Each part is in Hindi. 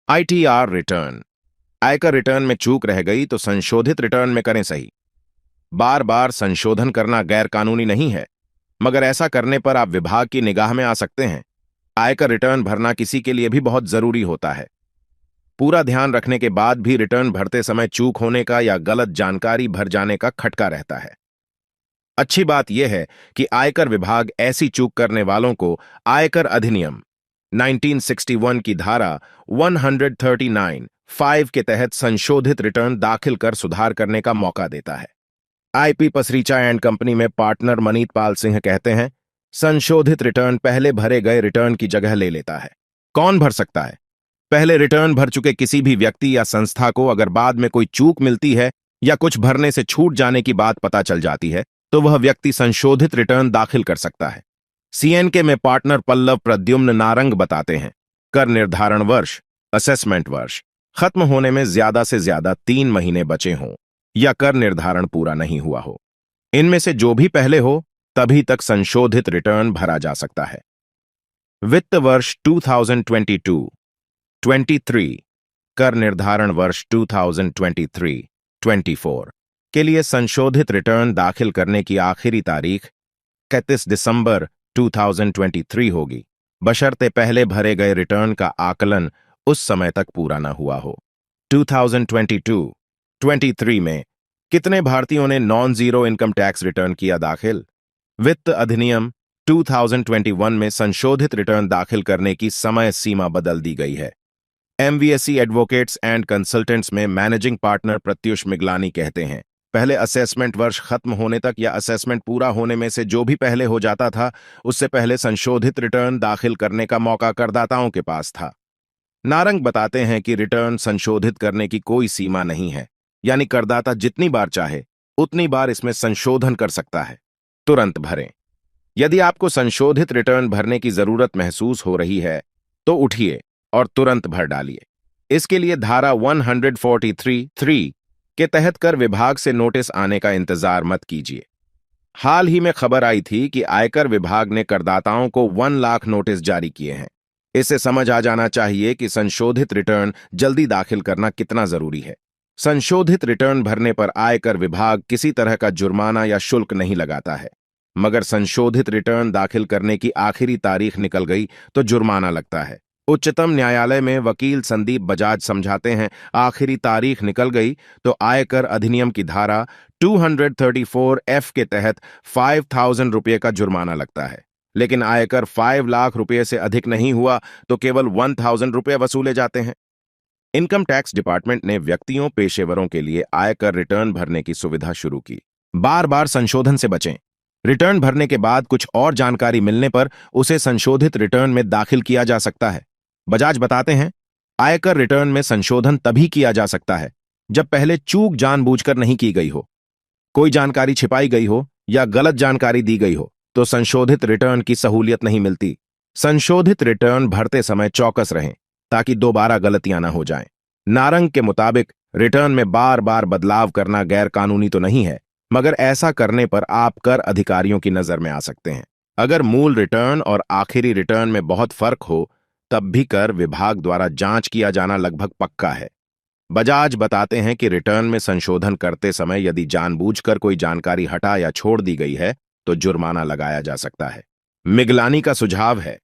ITR return. आयकर रिटर्न में चूक रह गई तो संशोधित रिटर्न में करें सही। बार बार संशोधन करना गैर कानूनी नहीं है, मगर ऐसा करने पर आप विभाग की निगाह में आ सकते हैं। आयकर रिटर्न भरना किसी के लिए भी बहुत जरूरी होता है। पूरा ध्यान रखने के बाद भी रिटर्न भरते समय चूक होने का या गलत जानकारी भर जाने का खटका रहता है। अच्छी बात यह है कि आयकर विभाग ऐसी चूक करने वालों को आयकर अधिनियम 1961 की धारा 139(5) के तहत संशोधित रिटर्न दाखिल कर सुधार करने का मौका देता है। IP पसरीचा एंड कंपनी में पार्टनर मनीत पाल सिंह कहते हैं, संशोधित रिटर्न पहले भरे गए रिटर्न की जगह ले लेता है। कौन भर सकता है? पहले रिटर्न भर चुके किसी भी व्यक्ति या संस्था को अगर बाद में कोई चूक मिलती है या कुछ भरने से छूट जाने की बात पता चल जाती है तो वह व्यक्ति संशोधित रिटर्न दाखिल कर सकता है। CNK में पार्टनर पल्लव प्रद्युम्न नारंग बताते हैं, कर निर्धारण वर्ष, असेसमेंट वर्ष खत्म होने में ज्यादा से ज्यादा 3 महीने बचे हों या कर निर्धारण पूरा नहीं हुआ हो, इनमें से जो भी पहले हो तभी तक संशोधित रिटर्न भरा जा सकता है। वित्त वर्ष 2022-23 कर निर्धारण वर्ष 2023-24 के लिए संशोधित रिटर्न दाखिल करने की आखिरी तारीख 31 दिसंबर 2023 होगी, बशर्ते पहले भरे गए रिटर्न का आकलन उस समय तक पूरा न हुआ हो। 2022-23 में कितने भारतीयों ने non zero income tax return किया दाखिल? वित्त अधिनियम 2021 में संशोधित रिटर्न दाखिल करने की समय सीमा बदल दी गई है। MVSE एडवोकेट्स एंड कंसल्टेंट्स में मैनेजिंग पार्टनर प्रत्युष मिगलानी कहते हैं, पहले असेसमेंट वर्ष खत्म होने तक या असेसमेंट पूरा होने में से जो भी पहले हो जाता था उससे पहले संशोधित रिटर्न दाखिल करने का मौका करदाताओं के पास था। नारंग बताते हैं कि रिटर्न संशोधित करने की कोई सीमा नहीं है, यानी करदाता जितनी बार चाहे उतनी बार इसमें संशोधन कर सकता है। तुरंत भरें। यदि आपको संशोधित रिटर्न भरने की जरूरत महसूस हो रही है तो उठिए और तुरंत भर डालिए। इसके लिए धारा 143(3) के तहत कर विभाग से नोटिस आने का इंतजार मत कीजिए। हाल ही में खबर आई थी कि आयकर विभाग ने करदाताओं को 1 लाख नोटिस जारी किए हैं। इससे समझ आ जाना चाहिए कि संशोधित रिटर्न जल्दी दाखिल करना कितना जरूरी है। संशोधित रिटर्न भरने पर आयकर विभाग किसी तरह का जुर्माना या शुल्क नहीं लगाता है, मगर संशोधित रिटर्न दाखिल करने की आखिरी तारीख निकल गई तो जुर्माना लगता है। उच्चतम न्यायालय में वकील संदीप बजाज समझाते हैं, आखिरी तारीख निकल गई तो आयकर अधिनियम की धारा 234(f) के तहत 5,000 रुपये का जुर्माना लगता है, लेकिन आयकर 5 लाख रुपये से अधिक नहीं हुआ तो केवल 1,000 रुपये वसूले जाते हैं। इनकम टैक्स डिपार्टमेंट ने व्यक्तियों पेशेवरों के लिए आयकर रिटर्न भरने की सुविधा शुरू की। बार बार संशोधन से बचें। रिटर्न भरने के बाद कुछ और जानकारी मिलने पर उसे संशोधित रिटर्न में दाखिल किया जा सकता है। बजाज बताते हैं, आयकर रिटर्न में संशोधन तभी किया जा सकता है जब पहले चूक जानबूझकर नहीं की गई हो, कोई जानकारी छिपाई गई हो या गलत जानकारी दी गई हो तो संशोधित रिटर्न की सहूलियत नहीं मिलती। संशोधित रिटर्न भरते समय चौकस रहें ताकि दोबारा गलतियां न हो जाएं। नारंग के मुताबिक रिटर्न में बार बार बदलाव करना गैर कानूनी तो नहीं है, मगर ऐसा करने पर आप कर अधिकारियों की नजर में आ सकते हैं। अगर मूल रिटर्न और आखिरी रिटर्न में बहुत फर्क हो तब भी कर विभाग द्वारा जांच किया जाना लगभग पक्का है। बजाज बताते हैं कि रिटर्न में संशोधन करते समय यदि जानबूझकर कोई जानकारी हटा या छोड़ दी गई है तो जुर्माना लगाया जा सकता है। मिगलानी का सुझाव है,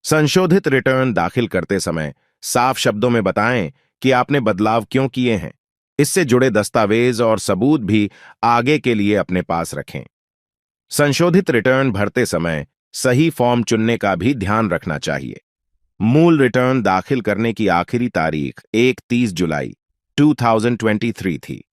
संशोधित रिटर्न दाखिल करते समय साफ शब्दों में बताएं कि आपने बदलाव क्यों किए हैं। इससे जुड़े दस्तावेज और सबूत भी आगे के लिए अपने पास रखें। संशोधित रिटर्न भरते समय सही फॉर्म चुनने का भी ध्यान रखना चाहिए। मूल रिटर्न दाखिल करने की आखिरी तारीख 31 जुलाई 2023 थी।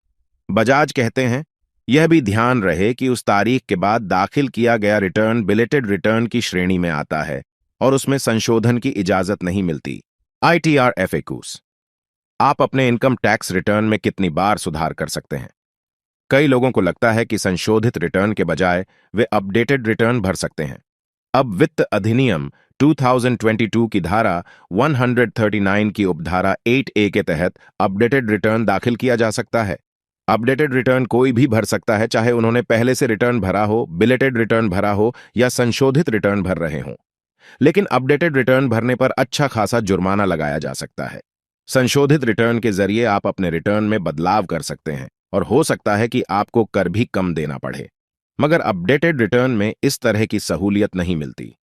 बजाज कहते हैं, यह भी ध्यान रहे कि उस तारीख के बाद दाखिल किया गया रिटर्न बिलेटेड रिटर्न की श्रेणी में आता है और उसमें संशोधन की इजाजत नहीं मिलती। ITR FAQs। आप अपने इनकम टैक्स रिटर्न में कितनी बार सुधार कर सकते हैं? कई लोगों को लगता है कि संशोधित रिटर्न के बजाय वे अपडेटेड रिटर्न भर सकते हैं। अब वित्त अधिनियम 2022 की धारा 139 की उपधारा 8A के तहत अपडेटेड रिटर्न दाखिल किया जा सकता है। अपडेटेड रिटर्न कोई भी भर सकता है, चाहे उन्होंने पहले से रिटर्न भरा हो, बिलेटेड रिटर्न भरा हो या संशोधित रिटर्न भर रहे हों। लेकिन अपडेटेड रिटर्न भरने पर अच्छा खासा जुर्माना लगाया जा सकता है। संशोधित रिटर्न के जरिए आप अपने रिटर्न में बदलाव कर सकते हैं और हो सकता है कि आपको कर भी कम देना पड़े। मगर अपडेटेड रिटर्न में इस तरह की सहूलियत नहीं मिलती।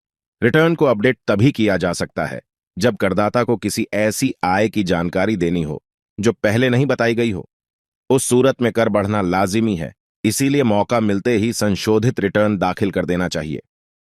रिटर्न को अपडेट तभी किया जा सकता है जब करदाता को किसी ऐसी आय की जानकारी देनी हो जो पहले नहीं बताई गई हो। उस सूरत में कर बढ़ना लाजिमी है, इसीलिए मौका मिलते ही संशोधित रिटर्न दाखिल कर देना चाहिए।